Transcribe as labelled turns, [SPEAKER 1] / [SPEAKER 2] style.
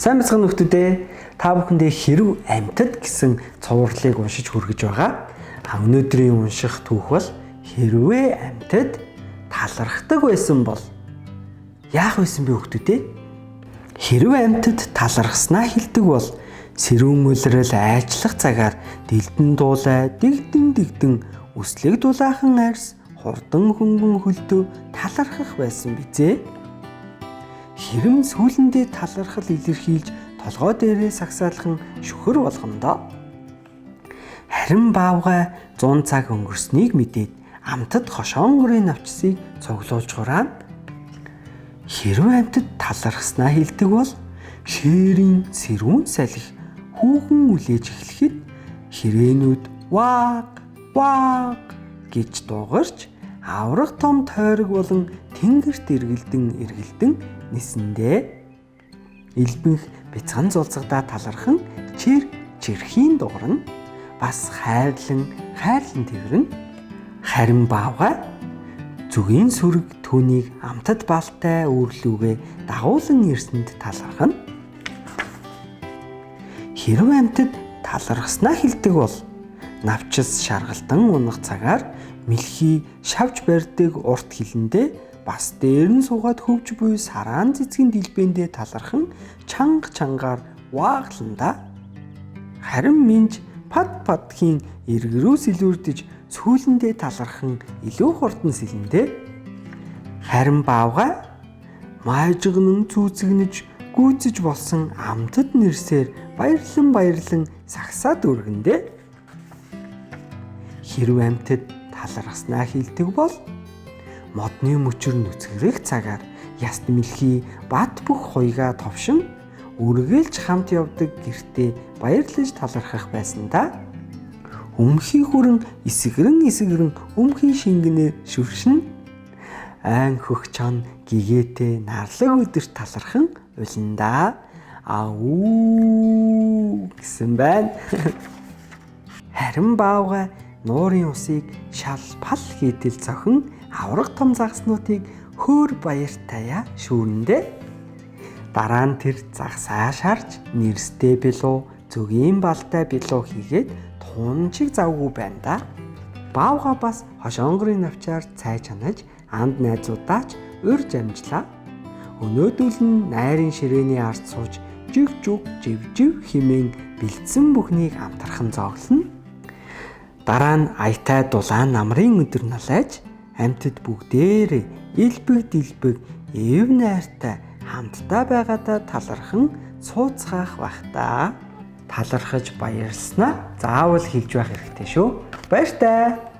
[SPEAKER 1] Сайн бацхан нөхдүүдээ та бүхэндээ хэрв амьтад гэсэн цувралыг уншиж хүргэж байгаа. Өнөөдрийн унших түүх бол хэрвээ амьтад талархдаг байсан бол яах байсан бэ нөхдүүдээ? Хэрвээ амьтад талархснаа хэлдэг бол сэрүүн улирал айчлах цагаар дэлдэн дуулай дэгдэн өслөг дулаахан арьс хурдан хөнгөн хөлдөө талархах байсан бизээ. Хэрэм сүүлэндээ талархал илэрхийлж толгой дээрээ сагсаалхан шүхэр болгондоо. Харин баавгай 100 цаг өнгөрснийг мэдээд амтад хошоонгорын навчсыг цуглуулж хураана. Хэрвээ амтад талархснаа хэлдэг бол шээрийн сэрүүн салхи хүүхэн үлээж эхлэхэд хэрээнүүд вааг гэж дуугарч аврах том тойрог болон тэнгэрт эргэлдэн нисэндээ элбэнх бяцхан зулцагдаа талархан чирхийн дуурна бас хайрлан тэрвэрнэ. Харин баавгай зүгийн сүрэг түүнийг амтад балтай үүрлүүгээ дагуулan ирсэнд талархна. Хэрвээ амтад талархснаа хэлдэг бол навчис шаргалтан унах цагаар мэлхий шавж барьдаг урт хилэндээ бас дээр нь суугаад хөвж буй сараан цэцгийн дэлбэндээ талархан чангаар ваагланда. Харин минж падхийн эргэрүү сэлүүрдэж сүүлэндээ талархан илүү хурдан сэлэндээ. Харин баавгай маажгнан цүүцгнэж гүйцэж болсон амтад нэрсээр баярлан сагсаад өргөндөө. Хэрвээ амтад талархснаа хэлдэг бол модны мөчөр нүцгэрэх цагаар яст мэлхий бат бүх хуйгаа товшин үргэлж хамт явдаг гэртээ баярлаж талархах байсандаа. Өмхий хүрэн эсгэрэн өмхий шингэнээр шүршин айн хөх чон гэгээтэй нарлаг өдөрт талархан уландаа ауу гэсэн байна. Харин баавгай нуурын усыг шал пал хийтэл зохин аврах том загаснуудыг хөөр баяртайа шүүрэндээ. Дараа нь тэр загсаа шарж нэрстэй билүү зүгийн балтай билүү хийгээд тунчиг завгүй байна да. Баавгай бас хошоонгорын навчаар цай чанаж анд найзуудаач урьж амжлаа. Өнөөдөл нь найрын ширээний ард сууж жив хэмээн бэлдсэн бүхнийг амтархан зоглоно. Дараа нь аятай дулаан намрын өдөр налайж амьтад бүгдээрээ элбэг эв найртай хамтдаа байгаадаа талархан сууцгаах бах та. Талархаж баярлснаа заавал хэлж байх хэрэгтэй шүү. Баяртай.